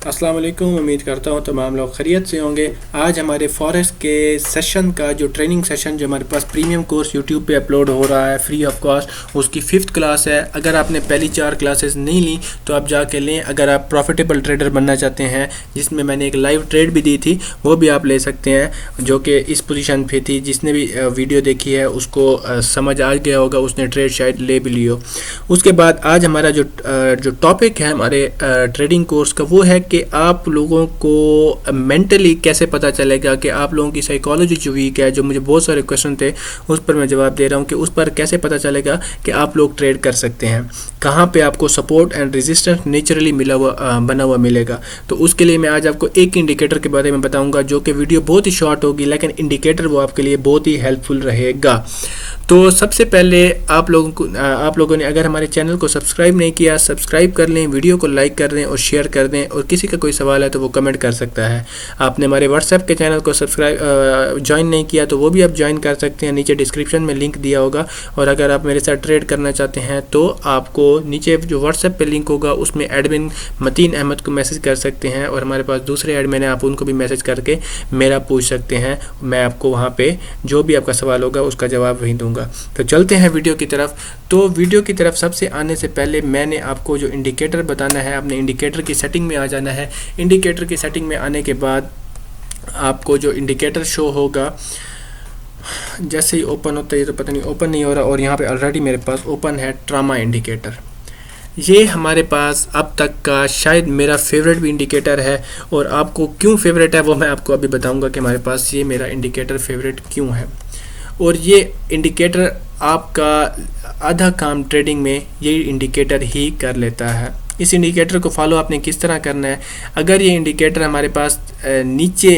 अस्सलाम वालेकुम। उम्मीद करता हूँ तमाम लोग खैरियत से होंगे। आज हमारे फॉरेक्स के सेशन का जो ट्रेनिंग सेशन जो हमारे पास प्रीमियम कोर्स यूट्यूब पे अपलोड हो रहा है फ्री ऑफ कॉस्ट, उसकी 5th क्लास है। अगर आपने पहली 4 क्लासेस नहीं ली तो आप जाके लें। अगर आप प्रॉफिटेबल ट्रेडर बनना चाहते हैं, जिसमें मैंने एक लाइव ट्रेड भी दी थी, वो भी आप ले सकते हैं, जो कि इस पोजीशन पे थी। जिसने भी वीडियो देखी है उसको समझ आ गया होगा, उसने ट्रेड शायद ले भी लियो। उसके बाद आज हमारा जो टॉपिक है हमारे ट्रेडिंग कोर्स का, वो है कि आप लोगों को मेंटली कैसे पता चलेगा कि आप लोगों की साइकोलॉजी जो वीक है। जो मुझे बहुत सारे क्वेश्चन थे उस पर मैं जवाब दे रहा हूँ कि उस पर कैसे पता चलेगा कि आप लोग ट्रेड कर सकते हैं, कहाँ पे आपको सपोर्ट एंड रेजिस्टेंस नेचुरली बना हुआ मिलेगा। तो उसके लिए मैं आज आपको एक इंडिकेटर के बारे में बताऊँगा, जो कि वीडियो बहुत ही शॉर्ट होगी, लेकिन इंडिकेटर वो आपके लिए बहुत ही हेल्पफुल रहेगा। तो सबसे पहले आप लोगों ने अगर हमारे चैनल को सब्सक्राइब नहीं किया, सब्सक्राइब कर लें, वीडियो को लाइक कर दें और शेयर कर दें। और किसी का कोई सवाल है तो वो कमेंट कर सकता है। आपने हमारे व्हाट्सएप के चैनल को ज्वाइन नहीं किया तो वो भी आप ज्वाइन कर सकते हैं, नीचे डिस्क्रिप्शन में लिंक दिया होगा। और अगर आप मेरे साथ ट्रेड करना चाहते हैं तो आपको नीचे जो व्हाट्सएप पे लिंक होगा उसमें एडमिन मतीन अहमद को मैसेज कर सकते हैं, और हमारे पास दूसरे एडमिन हैं, आप उनको भी मैसेज करके मेरा पूछ सकते हैं। मैं आपको वहाँ पे जो भी आपका सवाल होगा उसका जवाब वहीं दूंगा। तो चलते हैं वीडियो की तरफ। तो वीडियो की तरफ सबसे आने से पहले मैंने आपको जो इंडिकेटर बताना है, अपने इंडिकेटर की सेटिंग में आ जाना है। इंडिकेटर की सेटिंग में आने के बाद आपको जो इंडिकेटर शो होगा, जैसे ही ओपन होता है, तो पता नहीं ओपन नहीं हो रहा, और यहाँ पे ऑलरेडी मेरे पास ओपन है ट्रामा इंडिकेटर। ये हमारे पास अब तक का शायद मेरा फेवरेट भी इंडिकेटर है, और आपको क्यों फेवरेट है वो मैं आपको अभी बताऊंगा कि हमारे पास ये मेरा इंडिकेटर फेवरेट क्यों है। और ये इंडिकेटर आपका आधा काम ट्रेडिंग में ये इंडिकेटर ही कर लेता है। इस इंडिकेटर को फॉलो आपने किस तरह करना है, अगर ये इंडिकेटर हमारे पास नीचे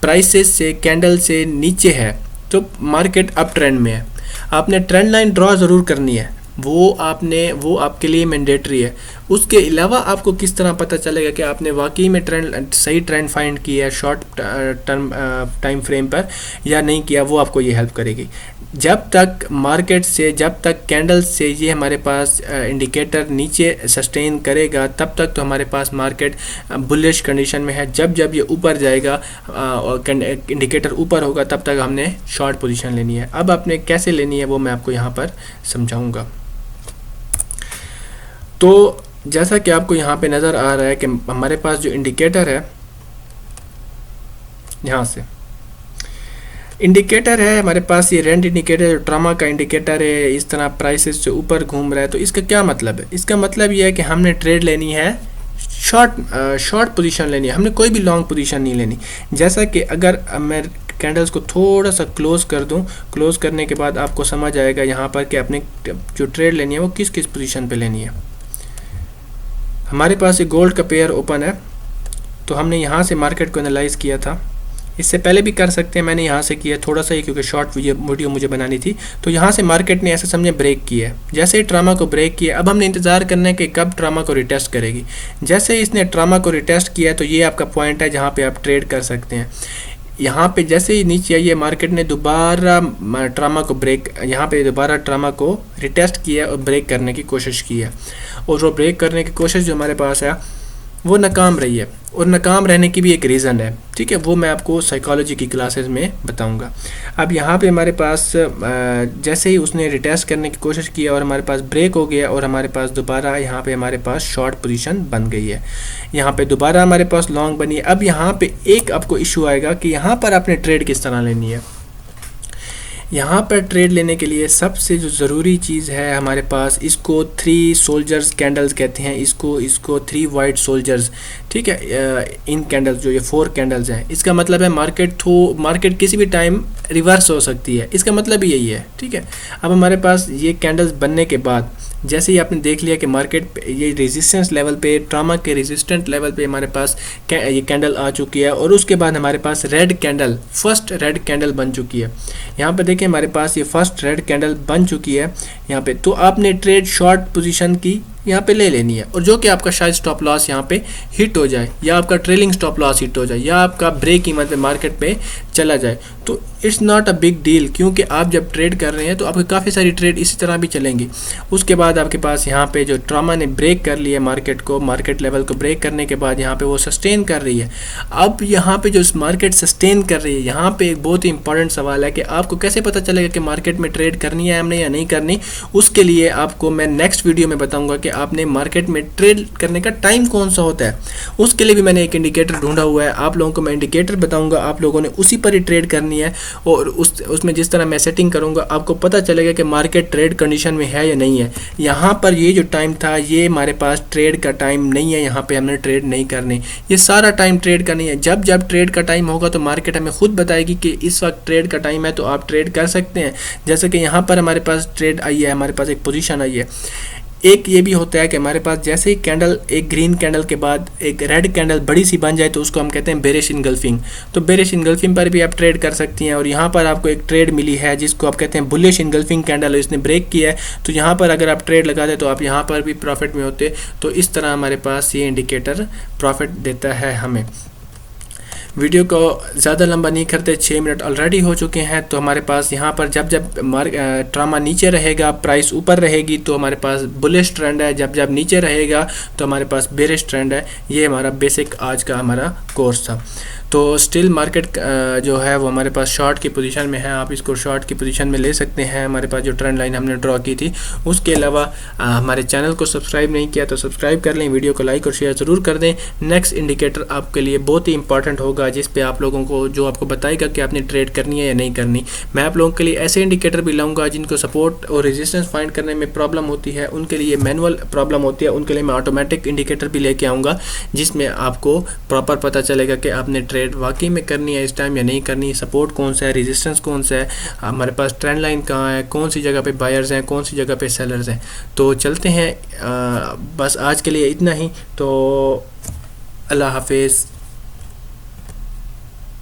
प्राइसेस से कैंडल से नीचे है तो मार्केट अप ट्रेंड में है। आपने ट्रेंड लाइन ड्रॉ ज़रूर करनी है, वो आपके लिए मैंडेटरी है। उसके अलावा आपको किस तरह पता चलेगा कि आपने वाकई में सही ट्रेंड फाइंड किया है शॉर्ट टर्म टाइम फ्रेम पर या नहीं किया, वो आपको ये हेल्प करेगी। जब तक मार्केट से, जब तक कैंडल से ये हमारे पास इंडिकेटर नीचे सस्टेन करेगा, तब तक तो हमारे पास मार्केट बुलिश कंडीशन में है। जब ये ऊपर जाएगा और इंडिकेटर ऊपर होगा, तब तक हमने शॉर्ट पोजीशन लेनी है। अब आपने कैसे लेनी है वो मैं आपको यहाँ पर समझाऊंगा। तो जैसा कि आपको यहाँ पे नज़र आ रहा है कि हमारे पास जो इंडिकेटर है, यहाँ से इंडिकेटर है हमारे पास, ये रेंट इंडिकेटर जो ट्रामा का इंडिकेटर है, इस तरह प्राइसेस से ऊपर घूम रहा है। तो इसका क्या मतलब है? इसका मतलब ये है कि हमने ट्रेड लेनी है, शॉर्ट पोजीशन लेनी है, हमने कोई भी लॉन्ग पोजीशन नहीं लेनी। जैसा कि अगर मैं कैंडल्स को थोड़ा सा क्लोज कर दूं, क्लोज करने के बाद आपको समझ आएगा यहाँ पर कि आपने जो ट्रेड लेनी है वो किस किस पोजीशन पे लेनी है। हमारे पास ये गोल्ड का पेयर ओपन है, तो हमने यहाँ से मार्केट को एनालाइज किया था। इससे पहले भी कर सकते हैं, मैंने यहाँ से किया थोड़ा सा ही, क्योंकि शॉर्ट वीडियो मुझे बनानी थी। तो यहाँ से मार्केट ने ऐसे समझे ब्रेक किया। जैसे ही ट्रामा को ब्रेक किया, अब हमने इंतज़ार करना है कि कब ट्रामा को रिटेस्ट करेगी। जैसे ही इसने ट्रामा को रिटेस्ट किया तो ये आपका पॉइंट है जहाँ पे आप ट्रेड कर सकते हैं। यहाँ पे जैसे ही नीचे आई है, मार्केट ने दोबारा ट्रामा को ब्रेक, यहाँ पे दोबारा ट्रामा को रिटेस्ट किया और ब्रेक करने की कोशिश की है। और वो ब्रेक करने की कोशिश जो हमारे पास है वो नाकाम रही है, और नाकाम रहने की भी एक रीज़न है, ठीक है, वो मैं आपको साइकोलॉजी की क्लासेस में बताऊंगा। अब यहाँ पे हमारे पास जैसे ही उसने रिटेस्ट करने की कोशिश की और हमारे पास ब्रेक हो गया, और हमारे पास दोबारा यहाँ पे हमारे पास शॉर्ट पोजीशन बन गई है। यहाँ पे दोबारा हमारे पास लॉन्ग बनी है। अब यहाँ पे एक आपको इशू आएगा कि यहाँ पर आपने ट्रेड किस तरह लेनी है। यहाँ पर ट्रेड लेने के लिए सबसे जो ज़रूरी चीज़ है हमारे पास, इसको 3 सोल्जर्स कैंडल्स कहते हैं, इसको 3 वाइट सोल्जर्स, ठीक है। इन कैंडल्स जो ये 4 कैंडल्स हैं, इसका मतलब है मार्केट किसी भी टाइम रिवर्स हो सकती है, इसका मतलब ही यही है, ठीक है। अब हमारे पास ये कैंडल्स बनने के बाद जैसे ही आपने देख लिया कि मार्केट ये रेजिस्टेंस लेवल पे, ट्रामा के रेजिस्टेंट लेवल पे हमारे पास ये कैंडल आ चुकी है, और उसके बाद हमारे पास red candle, first red candle बन चुकी है। यहाँ पे देखिए हमारे पास ये फर्स्ट रेड कैंडल बन चुकी है यहाँ पे। तो आपने ट्रेड शॉर्ट पोजीशन की यहाँ पे ले लेनी है, और जो कि आपका शायद स्टॉप लॉस यहाँ पे हिट हो जाए, या आपका ट्रेलिंग स्टॉप लॉस हिट हो जाए, या आपका ब्रेक कीमत पे मार्केट पे चला जाए, तो it's not a big deal, क्योंकि आप जब ट्रेड कर रहे हैं तो आपकी काफ़ी सारी ट्रेड इसी तरह भी चलेंगी। उसके बाद आपके पास यहाँ पे जो ट्रामा ने ब्रेक कर लिया मार्केट को, मार्केट लेवल को ब्रेक करने के बाद यहाँ पे वो सस्टेन कर रही है। अब यहाँ पे जो मार्केट सस्टेन कर रही है, यहाँ पे एक बहुत ही इंपॉर्टेंट सवाल है कि आपको कैसे पता चलेगा कि मार्केट में ट्रेड करनी है हमने या नहीं करनी। उसके लिए आपको मैं नेक्स्ट वीडियो में बताऊंगा कि आपने मार्केट में ट्रेड करने का टाइम कौन सा होता है। उसके लिए भी मैंने एक इंडिकेटर ढूंढा हुआ है, आप लोगों को मैं इंडिकेटर बताऊंगा, आप लोगों ने उसी पर ही ट्रेड करनी है, और उसमें जिस तरह मैं सेटिंग करूंगा आपको पता चलेगा कि मार्केट ट्रेड कंडीशन में है या नहीं है। यहाँ पर ये जो टाइम था ये हमारे पास ट्रेड का टाइम नहीं है, यहाँ पे हमने ट्रेड नहीं करनी, ये सारा टाइम ट्रेड का नहीं है। जब जब ट्रेड का टाइम होगा तो मार्केट हमें खुद बताएगी कि इस वक्त ट्रेड का टाइम है, तो आप ट्रेड कर सकते हैं। जैसे कि यहाँ पर हमारे पास ट्रेड आई है, हमारे पास एक पोजीशन आई है। एक ये भी होता है कि हमारे पास जैसे ही कैंडल, एक ग्रीन कैंडल के बाद एक रेड कैंडल बड़ी सी बन जाए तो उसको हम कहते हैं बेरिश इनगल्फिंग। तो बेरिश इनगल्फिंग पर भी आप ट्रेड कर सकती हैं, और यहाँ पर आपको एक ट्रेड मिली है जिसको आप कहते हैं बुलिश इनगल्फिंग कैंडल, इसने ब्रेक किया है, तो यहाँ पर अगर आप ट्रेड लगा दें तो आप यहाँ पर भी प्रॉफिट में होते। तो इस तरह हमारे पास ये इंडिकेटर प्रॉफिट देता है हमें। वीडियो को ज़्यादा लंबा नहीं करते, 6 मिनट ऑलरेडी हो चुके हैं। तो हमारे पास यहाँ पर जब जब ट्रामा नीचे रहेगा, प्राइस ऊपर रहेगी तो हमारे पास बुलिश ट्रेंड है, जब जब नीचे रहेगा तो हमारे पास बेरिश ट्रेंड है। ये हमारा बेसिक आज का हमारा कोर्स था। तो स्टिल मार्केट जो है वो हमारे पास शॉर्ट की पोजीशन में है, आप इसको शॉर्ट की पोजीशन में ले सकते हैं। हमारे पास जो ट्रेंड लाइन हमने ड्रॉ की थी, उसके अलावा हमारे चैनल को सब्सक्राइब नहीं किया तो सब्सक्राइब कर लें, वीडियो को लाइक और शेयर ज़रूर कर दें। नेक्स्ट इंडिकेटर आपके लिए बहुत ही इंपॉर्टेंट होगा, जिस पे आप लोगों को जो आपको बताएगा कि आपने ट्रेड करनी है या नहीं करनी। मैं आप लोगों के लिए ऐसे इंडिकेटर भी लाऊंगा जिनको सपोर्ट और रेजिस्टेंस फाइंड करने में प्रॉब्लम होती है, उनके लिए मैनुअल प्रॉब्लम होती है, उनके लिए मैं ऑटोमेटिक इंडिकेटर भी लेके आऊँगा, जिसमें आपको प्रॉपर पता चलेगा कि आपने ट्रेड वाकई में करनी है इस टाइम या नहीं करनी, सपोर्ट कौन सा है, रेजिस्टेंस कौन सा है, हमारे पास ट्रेंड लाइन कहाँ है, कौन सी जगह पे बायर्स हैं, कौन सी जगह पे सेलर्स हैं। तो चलते हैं, बस आज के लिए इतना ही। तो अल्लाह हाफिज़।